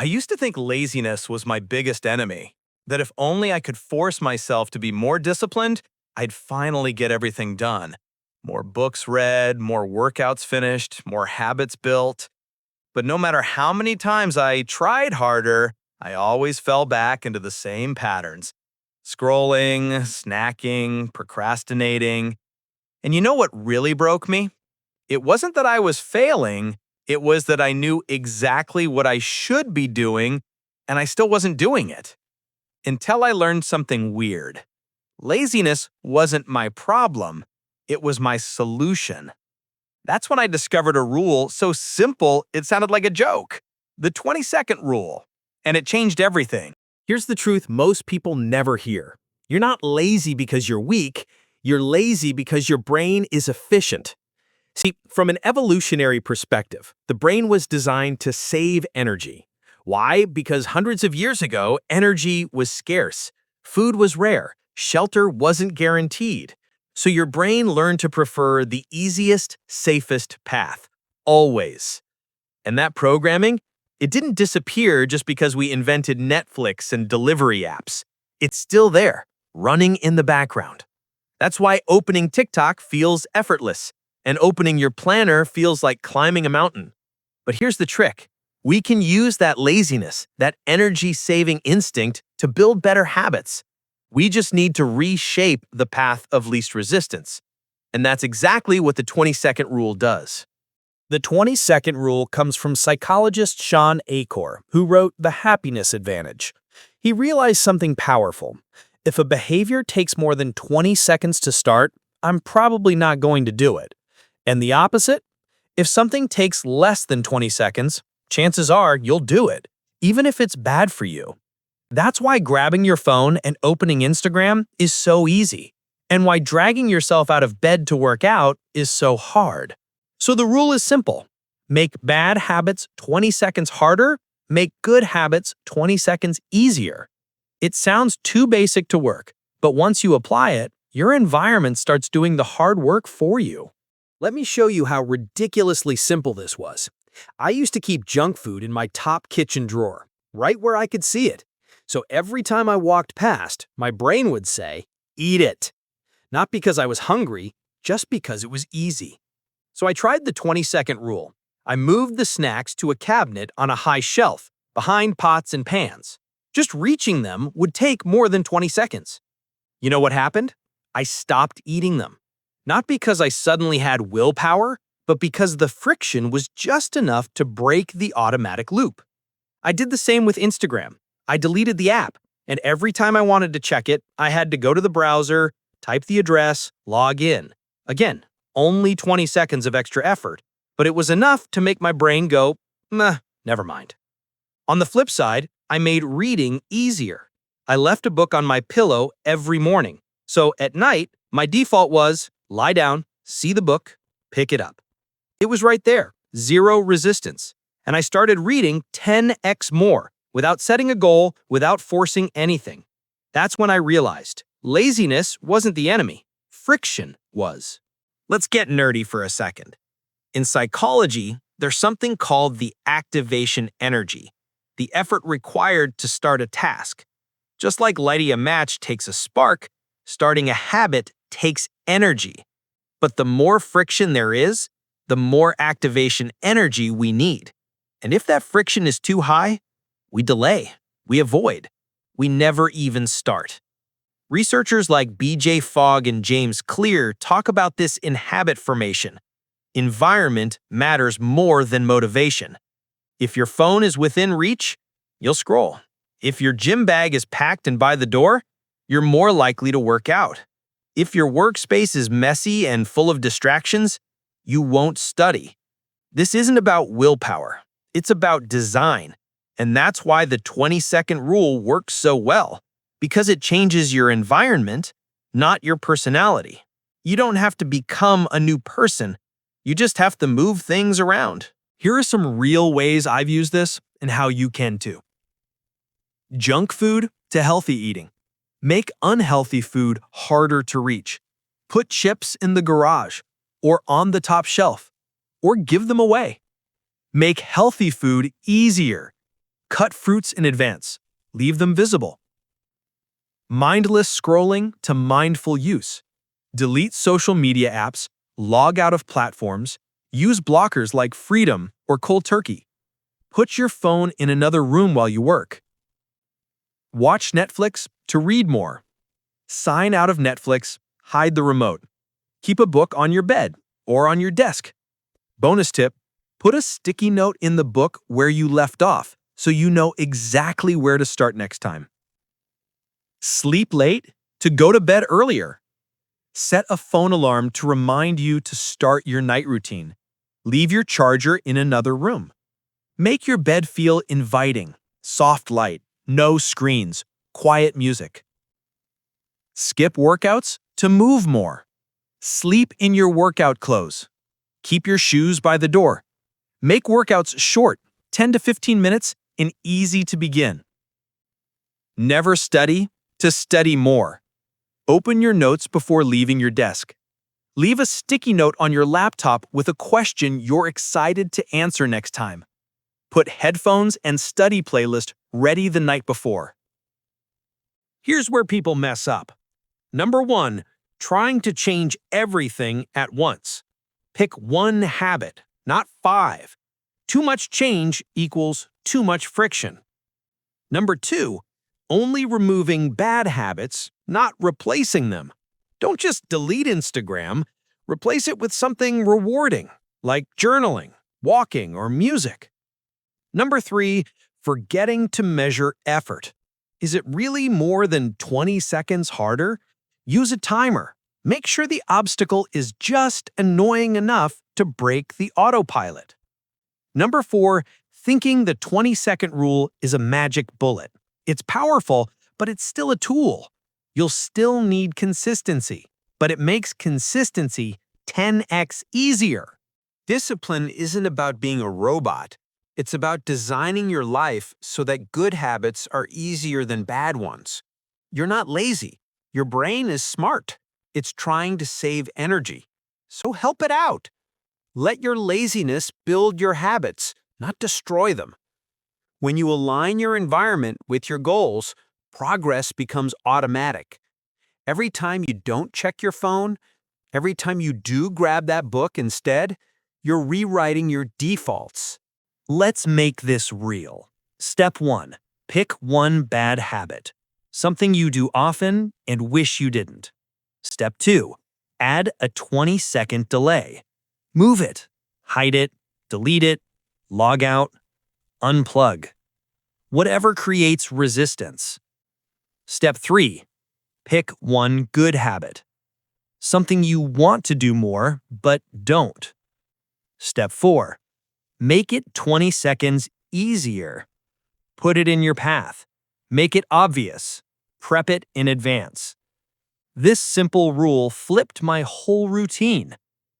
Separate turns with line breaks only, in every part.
I used to think laziness was my biggest enemy, that if only I could force myself to be more disciplined, I'd finally get everything done. More books read, more workouts finished, more habits built. But no matter how many times I tried harder, I always fell back into the same patterns. Scrolling, snacking, procrastinating. And you know what really broke me? It wasn't that I was failing, it was that I knew exactly what I should be doing, and I still wasn't doing it. Until I learned something weird. Laziness wasn't my problem, it was my solution. That's when I discovered a rule so simple it sounded like a joke. The 20-second rule. And it changed everything.
Here's the truth most people never hear. You're not lazy because you're weak, you're lazy because your brain is efficient. See, from an evolutionary perspective, the brain was designed to save energy. Why? Because hundreds of years ago, energy was scarce, food was rare, shelter wasn't guaranteed. So your brain learned to prefer the easiest, safest path, always. And that programming, it didn't disappear just because we invented Netflix and delivery apps. It's still there, running in the background. That's why opening TikTok feels effortless, and opening your planner feels like climbing a mountain. But here's the trick. We can use that laziness, that energy-saving instinct, to build better habits. We just need to reshape the path of least resistance. And that's exactly what the 20-second rule does.
The 20-second rule comes from psychologist Sean Achor, who wrote The Happiness Advantage. He realized something powerful. If a behavior takes more than 20 seconds to start, I'm probably not going to do it. And the opposite? If something takes less than 20 seconds, chances are you'll do it, even if it's bad for you. That's why grabbing your phone and opening Instagram is so easy, and why dragging yourself out of bed to work out is so hard. So the rule is simple. Make bad habits 20 seconds harder, make good habits 20 seconds easier. It sounds too basic to work, but once you apply it, your environment starts doing the hard work for you.
Let me show you how ridiculously simple this was. I used to keep junk food in my top kitchen drawer, right where I could see it. So every time I walked past, my brain would say, "Eat it." Not because I was hungry, just because it was easy. So I tried the 20-second rule. I moved the snacks to a cabinet on a high shelf, behind pots and pans. Just reaching them would take more than 20 seconds. You know what happened? I stopped eating them. Not because I suddenly had willpower, but because the friction was just enough to break the automatic loop. I did the same with Instagram. I deleted the app, and every time I wanted to check it, I had to go to the browser, type the address, log in. Again, only 20 seconds of extra effort, but it was enough to make my brain go, "Meh, never mind." On the flip side, I made reading easier. I left a book on my pillow every morning, so at night, my default was lie down, see the book, pick it up. It was right there, zero resistance, and I started reading 10x more, without setting a goal, without forcing anything. That's when I realized laziness wasn't the enemy, friction was. Let's get nerdy for a second. In psychology, there's something called the activation energy, the effort required to start a task. Just like lighting a match takes a spark, starting a habit takes energy. But the more friction there is, the more activation energy we need. And if that friction is too high, we delay, we avoid, we never even start. Researchers like B.J. Fogg and James Clear talk about this in habit formation. Environment matters more than motivation. If your phone is within reach, you'll scroll. If your gym bag is packed and by the door, you're more likely to work out. If your workspace is messy and full of distractions, you won't study. This isn't about willpower. It's about design. And that's why the 20-second rule works so well, because it changes your environment, not your personality. You don't have to become a new person. You just have to move things around.
Here are some real ways I've used this and how you can too. Junk food to healthy eating. Make unhealthy food harder to reach. Put chips in the garage or on the top shelf, or give them away. Make healthy food easier.
Cut fruits in advance. Leave them visible. Mindless scrolling to mindful use. Delete social media apps, log out of platforms, use blockers like Freedom or Cold Turkey. Put your phone in another room while you work. Watch Netflix to read more. Sign out of Netflix, hide the remote. Keep a book on your bed or on your desk. Bonus tip, put a sticky note in the book where you left off so you know exactly where to start next time. Sleep late to go to bed earlier. Set a phone alarm to remind you to start your night routine. Leave your charger in another room. Make your bed feel inviting, soft light, no screens, quiet music. Skip workouts to move more. Sleep in your workout clothes. Keep your shoes by the door. Make workouts short, 10 to 15 minutes, and easy to begin. Never study to study more. Open your notes before leaving your desk. Leave a sticky note on your laptop with a question you're excited to answer next time. Put headphones and study playlist ready the night before.
Here's where people mess up. Number 1, trying to change everything at once. Pick one habit, not 5. Too much change equals too much friction. Number 2, only removing bad habits, not replacing them. Don't just delete Instagram, replace it with something rewarding, like journaling, walking, or music. Number 3, forgetting to measure effort. Is it really more than 20 seconds harder? Use a timer. Make sure the obstacle is just annoying enough to break the autopilot. Number 4, thinking the 20-second rule is a magic bullet. It's powerful, but it's still a tool. You'll still need consistency, but it makes consistency 10x easier. Discipline isn't about being a robot. It's about designing your life so that good habits are easier than bad ones. You're not lazy. Your brain is smart. It's trying to save energy. So help it out. Let your laziness build your habits, not destroy them. When you align your environment with your goals, progress becomes automatic. Every time you don't check your phone, every time you do grab that book instead, you're rewriting your defaults.
Let's make this real. Step 1. Pick one bad habit. Something you do often and wish you didn't. Step 2. Add a 20-second delay. Move it, hide it, delete it, log out, unplug. Whatever creates resistance. Step 3. Pick one good habit. Something you want to do more, but don't. Step 4. Make it 20 seconds easier. Put it in your path. Make it obvious. Prep it in advance. This simple rule flipped my whole routine,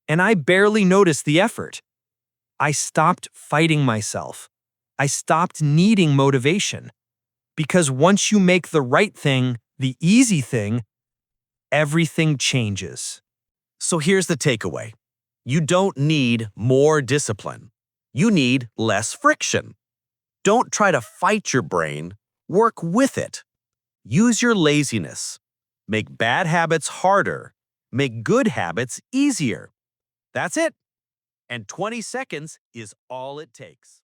and I barely noticed the effort. I stopped fighting myself. I stopped needing motivation. Because once you make the right thing, the easy thing, everything changes. So here's the takeaway. You don't need more discipline. You need less friction. Don't try to fight your brain. Work with it. Use your laziness. Make bad habits harder. Make good habits easier. That's it. And 20 seconds is all it takes.